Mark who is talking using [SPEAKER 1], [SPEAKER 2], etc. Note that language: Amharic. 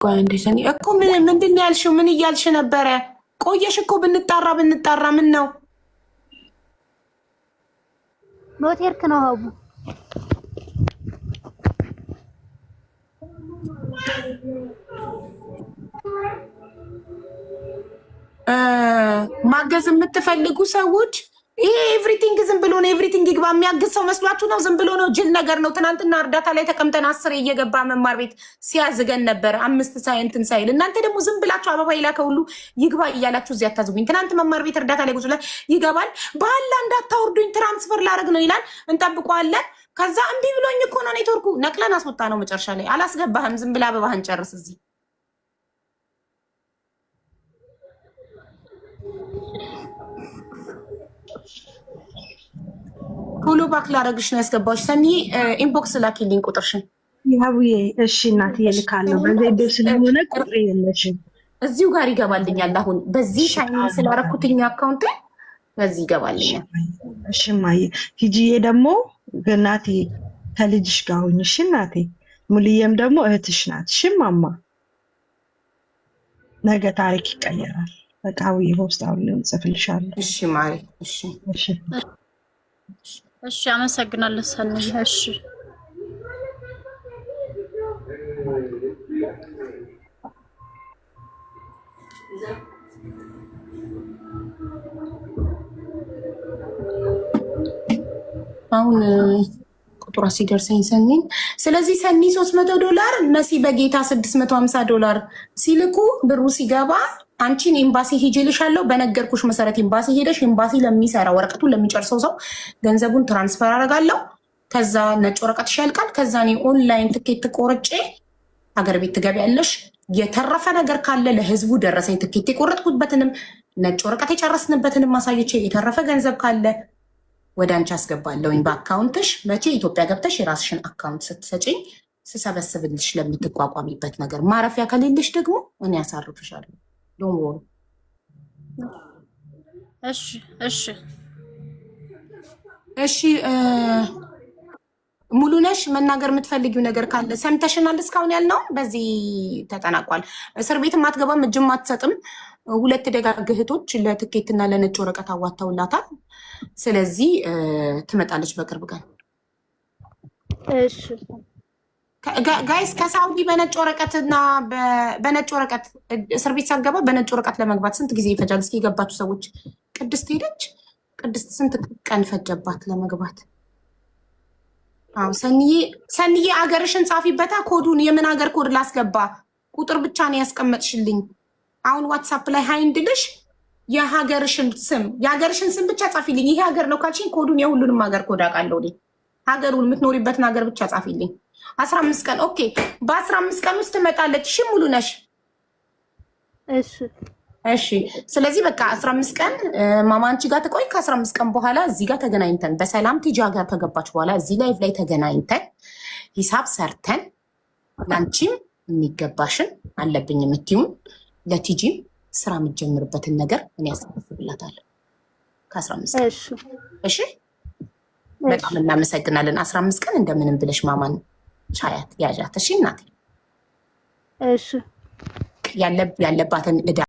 [SPEAKER 1] ቆይ እንዴ ሰኒ እኮ ምንድን ያልሽው? ምን እያልሽ ነበረ? ቆየሽ እኮ ብንጣራ ምን ነው
[SPEAKER 2] ኖቴርክ ነው ሀቡ
[SPEAKER 1] ማገዝ የምትፈልጉ ሰዎች ይሄ ኤቭሪቲንግ ዝም ብሎ ነው። ኤቭሪቲንግ ይግባ የሚያግዝ ሰው መስሏችሁ ነው? ዝም ብሎ ነው። ጅል ነገር ነው። ትናንትና እርዳታ ላይ ተቀምጠን 10 እየገባ መማር ቤት ሲያዝገን ነበር 5 ሳይንትን ሳይል። እናንተ ደግሞ ዝም ብላችሁ አበባ ይላከ ሁሉ ይግባ እያላችሁ እዚህ አታዝጉኝ። ትናንት መማር ቤት እርዳታ ላይ ቁጭ ላይ ይገባል። በኋላ እንዳታወርዱኝ ትራንስፈር ላደርግ ነው ይላል። እንጠብቀዋለን። ከዛ እምቢ ብሎኝ እኮ ነው ኔትወርኩ። ነቅለን አስወጣ ነው መጨረሻ ላይ። አላስገባህም። ዝም ብላ አበባህን ጨርስ እዚህ ቶሎ ባክ ላደርግሽ ነው ያስገባሽ። ሰኒ ኢንቦክስ ላኪልኝ ቁጥርሽን።
[SPEAKER 3] ያቡዬ እሺ እናትዬ እልካለሁ። በዚህ ስለሆነ ቁጥር የለሽም
[SPEAKER 1] እዚሁ ጋር ይገባልኛል። አሁን በዚህ ሳይን ስላደረኩትኛ አካውንት በዚህ ይገባልኛል።
[SPEAKER 3] እሺ ማየ ሂጂዬ ደግሞ እናቴ ከልጅሽ ጋር ሁኚ። እሺ እናቴ ሙልዬም ደግሞ እህትሽ ናት። እሺ ማማ ነገ ታሪክ ይቀየራል። በቃ ውይ ሆስታውን ጽፍልሻለሁ።
[SPEAKER 1] እሺ ማሪ እሺ
[SPEAKER 3] እሺ
[SPEAKER 2] እሺ አመሰግናለሁ ሰኒ። እሺ
[SPEAKER 1] አሁን ቁጥሯ ሲደርሰኝ ሰኒን። ስለዚህ ሰኒ $300 መሲ በጌታ $650 ሲልኩ ብሩ ሲገባ አንቺን ኤምባሲ ሄጄልሻለሁ። በነገርኩሽ መሰረት ኤምባሲ ሄደሽ ኤምባሲ ለሚሰራ ወረቀቱን ለሚጨርሰው ሰው ገንዘቡን ትራንስፈር አደርጋለሁ። ከዛ ነጭ ወረቀትሽ ያልቃል። ከዛ እኔ ኦንላይን ትኬት ቆርጬ ሀገር ቤት ትገቢያለሽ። የተረፈ ነገር ካለ ለህዝቡ ደረሰኝ ትኬት የቆረጥኩበትንም ነጭ ወረቀት የጨረስንበትንም ማሳየቼ የተረፈ ገንዘብ ካለ ወደ አንቺ አስገባለሁኝ በአካውንትሽ። መቼ ኢትዮጵያ ገብተሽ የራስሽን አካውንት ስትሰጪኝ ስሰበስብልሽ ለምትቋቋሚበት ነገር። ማረፊያ ከሌለሽ ደግሞ እኔ ያሳርፍሻለሁ። ዶንት
[SPEAKER 2] እሺ እሺ
[SPEAKER 1] እሺ። ሙሉ ነሽ? መናገር የምትፈልጊው ነገር ካለ ሰምተሽናል። እስካሁን ያልነው በዚህ ተጠናቋል። እስር ቤት አትገባም፣ እጅም አትሰጥም። 2 ደጋግ እህቶች ለትኬትና ለነጭ ወረቀት አዋተውላታል። ስለዚህ ትመጣለች በቅርብ ቀን።
[SPEAKER 2] እሺ
[SPEAKER 1] ጋይስ ከሳውዲ በነጭ ወረቀትና በነጭ ወረቀት እስር ቤት ሳገባ በነጭ ወረቀት ለመግባት ስንት ጊዜ ይፈጃል? እስኪ የገባችሁ ሰዎች። ቅድስት ሄደች። ቅድስት ስንት ቀን ፈጀባት ለመግባት? አዎ ሰኒዬ አገርሽን ጻፊበታ። ኮዱን የምን ሀገር ኮድ ላስገባ? ቁጥር ብቻ ነው ያስቀመጥሽልኝ። አሁን ዋትሳፕ ላይ ሃይንድልሽ የሀገርሽን ስም ብቻ ጻፊልኝ። ይሄ ሀገር ነው ካልሽኝ ኮዱን የሁሉንም ሀገር ኮድ አውቃለሁ። ሀገሩን የምትኖሪበትን ሀገር ብቻ ጻፊልኝ። 15 ቀን ኦኬ። በ15 ቀን ውስጥ ትመጣለች። እሺ ሙሉ ነሽ? እሺ። ስለዚህ በቃ 15 ቀን ማማ አንቺ ጋር ትቆይ። ከ15 ቀን በኋላ እዚህ ጋር ተገናኝተን በሰላም ቲጂ ጋር ከገባች በኋላ እዚህ ላይቭ ላይ ተገናኝተን ሂሳብ ሰርተን ለአንቺም የሚገባሽን አለብኝ የምትይውን ለቲጂም ስራ የምትጀምርበትን ነገር እኔ ያስፈልግላታለሁ ከ15 ቀን። እሺ በጣም እናመሰግናለን። 15 ቀን እንደምንም ብለሽ ማማን ቻያት ያዣት። እሺ እናቴ።
[SPEAKER 2] እሺ
[SPEAKER 1] ያለባትን እዳ